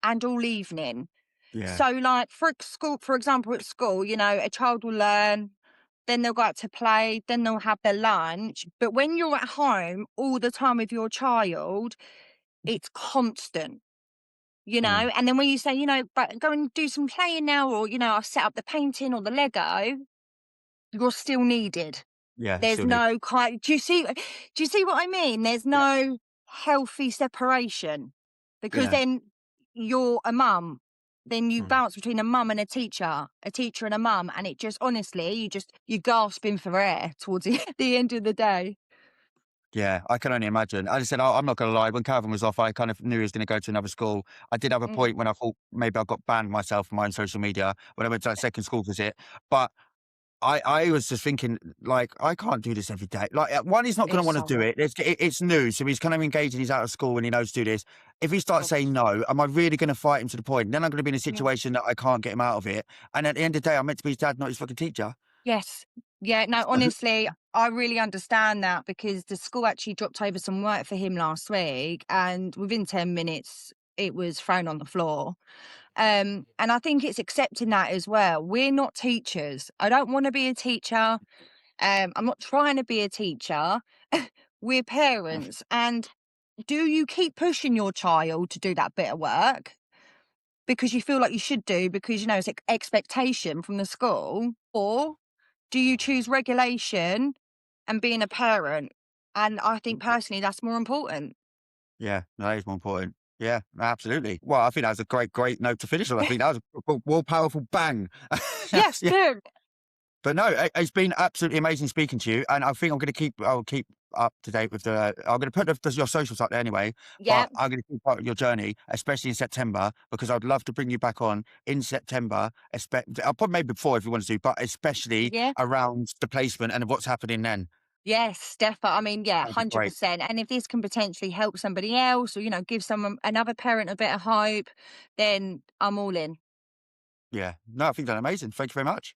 and all evening. Yeah. So, like for school, for example, at school, a child will learn, then they'll go out to play, then they'll have their lunch. But when you're at home all the time with your child, it's constant. Mm. And then when you say, but go and do some playing now, or I've set up the painting or the Lego, you're still needed. Yeah, There's still need no kind do you see what I mean? There's yeah. no healthy separation because Yeah. then you're a mum. Then you Mm. bounce between a teacher and a mum, and it just honestly, you're gasping for air towards the, the end of the day. Yeah, I can only imagine. As I said, I'm not gonna lie, when Calvin was off, I kind of knew he was gonna go to another school. I did have a Mm, point when I thought maybe I got banned myself from my own social media when I went to that second school visit, but I was just thinking, like, I can't do this every day. Like, one, he's not gonna it's wanna so do hard. it. It's new, so he's kind of engaged and he's out of school and he knows to do this. If he starts Oh, saying no, am I really gonna fight him to the point? Then I'm gonna be in a yeah. situation that I can't get him out of it, and at the end of the day, I'm meant to be his dad, not his fucking teacher. Yes. Yeah, no, honestly, I really understand that because the school actually dropped over some work for him last week, and within 10 minutes, it was thrown on the floor. And I think it's accepting that as well. We're not teachers. I don't want to be a teacher. I'm not trying to be a teacher. We're parents. And do you keep pushing your child to do that bit of work because you feel like you should do because it's expectation from the school? Or do you choose regulation and being a parent? And I think personally that's more important. Yeah, no, that is more important. Yeah, absolutely. Well, I think that was a great note to finish on. I think that was a more powerful bang. Yes, Yeah. good. But no, it's been absolutely amazing speaking to you, and I think I'll keep up to date with I'm gonna put your socials up there anyway, Yeah. but I'm gonna keep part of your journey, especially in September, because I'd love to bring you back on in September, I'll put maybe before if you want to, but especially Yeah. around the placement and what's happening then. Yes, definitely. I mean, yeah, That'd be great. 100%. And if this can potentially help somebody else or, give someone, another parent a bit of hope, then I'm all in. Yeah. No, I think that's amazing. Thank you very much.